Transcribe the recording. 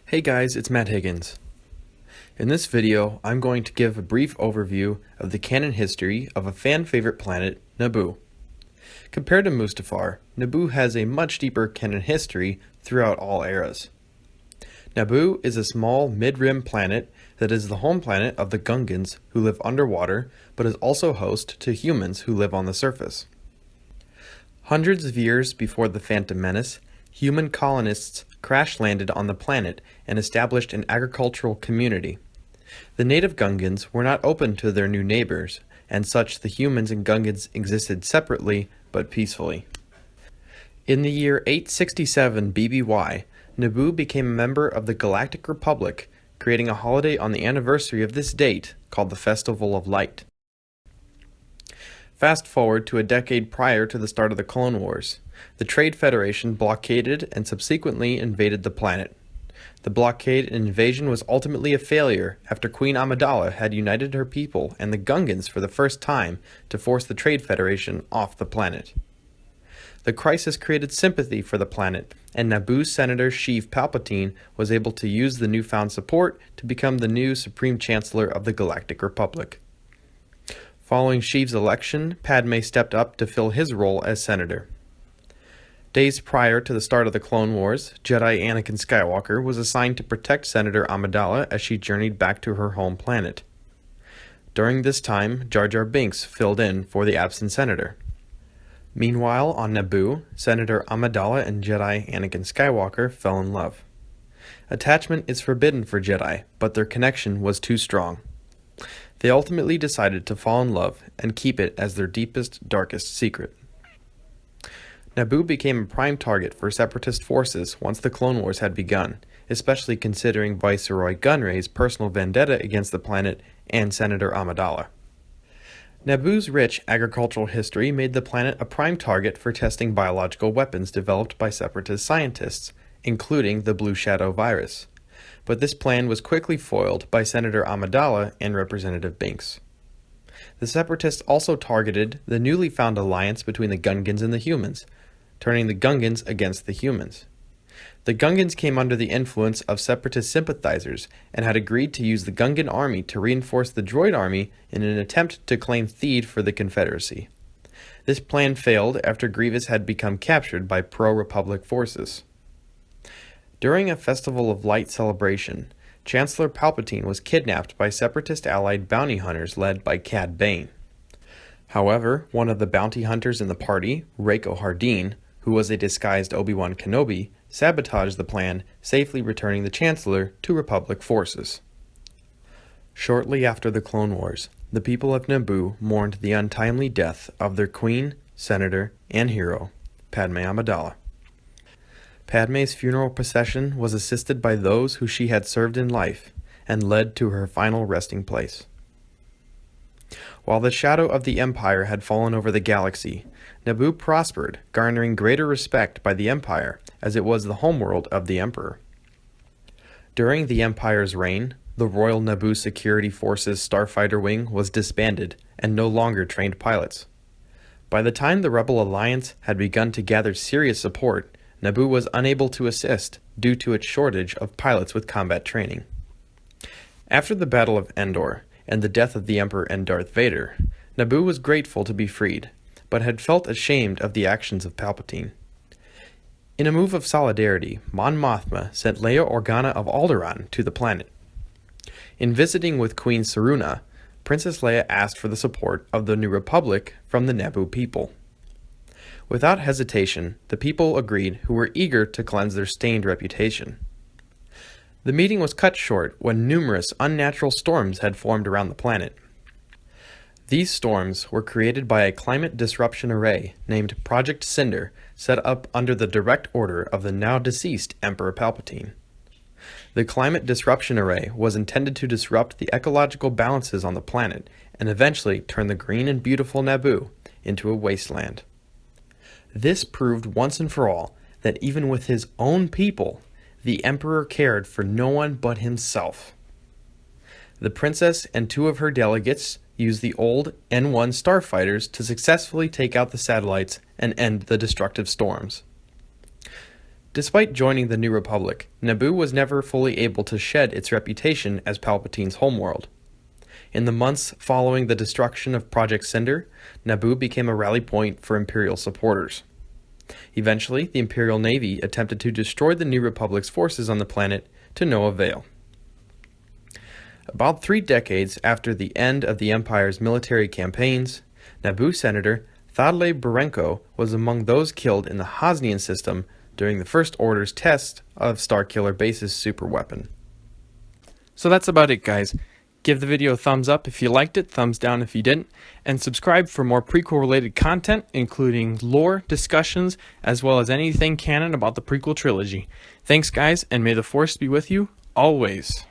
Hey guys, it's Matt Higgins. In this video, I'm going to give a brief overview of the canon history of a fan-favorite planet, Naboo. Compared to Mustafar, Naboo has a much deeper canon history throughout all eras. Naboo is a small mid-rim planet that is the home planet of the Gungans who live underwater, but is also host to humans who live on the surface. Hundreds of years before the Phantom Menace, human colonists crash-landed on the planet and established an agricultural community. The native Gungans were not open to their new neighbors, and such the humans and Gungans existed separately but peacefully. In the year 867 BBY, Naboo became a member of the Galactic Republic, creating a holiday on the anniversary of this date called the Festival of Light. Fast forward to a decade prior to the start of the Clone Wars. The Trade Federation blockaded and subsequently invaded the planet. The blockade and invasion was ultimately a failure after Queen Amidala had united her people and the Gungans for the first time to force the Trade Federation off the planet. The crisis created sympathy for the planet, and Naboo's Senator Sheev Palpatine was able to use the newfound support to become the new Supreme Chancellor of the Galactic Republic. Following Sheev's election, Padme stepped up to fill his role as senator. Days prior to the start of the Clone Wars, Jedi Anakin Skywalker was assigned to protect Senator Amidala as she journeyed back to her home planet. During this time, Jar Jar Binks filled in for the absent senator. Meanwhile, on Naboo, Senator Amidala and Jedi Anakin Skywalker fell in love. Attachment is forbidden for Jedi, but their connection was too strong. They ultimately decided to fall in love and keep it as their deepest, darkest secret. Naboo became a prime target for Separatist forces once the Clone Wars had begun, especially considering Viceroy Gunray's personal vendetta against the planet and Senator Amidala. Naboo's rich agricultural history made the planet a prime target for testing biological weapons developed by Separatist scientists, including the Blue Shadow virus. But this plan was quickly foiled by Senator Amidala and Representative Binks. The Separatists also targeted the newly found alliance between the Gungans and the humans, turning the Gungans against the humans. The Gungans came under the influence of Separatist sympathizers and had agreed to use the Gungan army to reinforce the droid army in an attempt to claim Theed for the Confederacy. This plan failed after Grievous had become captured by pro-Republic forces. During a Festival of Light celebration, Chancellor Palpatine was kidnapped by Separatist-allied bounty hunters led by Cad Bane. However, one of the bounty hunters in the party, Reiko Hardeen, who was a disguised Obi-Wan Kenobi, sabotaged the plan, safely returning the Chancellor to Republic forces. Shortly after the Clone Wars, the people of Naboo mourned the untimely death of their queen, senator, and hero, Padme Amidala. Padme's funeral procession was assisted by those who she had served in life, and led to her final resting place. While the shadow of the Empire had fallen over the galaxy, Naboo prospered, garnering greater respect by the Empire, as it was the homeworld of the Emperor. During the Empire's reign, the Royal Naboo Security Forces Starfighter Wing was disbanded and no longer trained pilots. By the time the Rebel Alliance had begun to gather serious support, Naboo was unable to assist due to its shortage of pilots with combat training. After the Battle of Endor and the death of the Emperor and Darth Vader, Naboo was grateful to be freed, but had felt ashamed of the actions of Palpatine. In a move of solidarity, Mon Mothma sent Leia Organa of Alderaan to the planet. In visiting with Queen Saruna, Princess Leia asked for the support of the New Republic from the Naboo people. Without hesitation, the people agreed who were eager to cleanse their stained reputation. The meeting was cut short when numerous unnatural storms had formed around the planet. These storms were created by a climate disruption array named Project Cinder, set up under the direct order of the now-deceased Emperor Palpatine. The climate disruption array was intended to disrupt the ecological balances on the planet and eventually turn the green and beautiful Naboo into a wasteland. This proved once and for all that even with his own people, the Emperor cared for no one but himself. The princess and two of her delegates used the old N-1 starfighters to successfully take out the satellites and end the destructive storms. Despite joining the New Republic, Naboo was never fully able to shed its reputation as Palpatine's homeworld. In the months following the destruction of Project Cinder, Naboo became a rally point for Imperial supporters. Eventually, the Imperial Navy attempted to destroy the New Republic's forces on the planet, to no avail. About 3 decades after the end of the Empire's military campaigns, Naboo Senator Thadle Barenko was among those killed in the Hosnian system during the First Order's test of Starkiller Base's superweapon. So that's about it, guys. Give the video a thumbs up if you liked it, thumbs down if you didn't, and subscribe for more prequel-related content, including lore, discussions, as well as anything canon about the prequel trilogy. Thanks, guys, and may the Force be with you, always.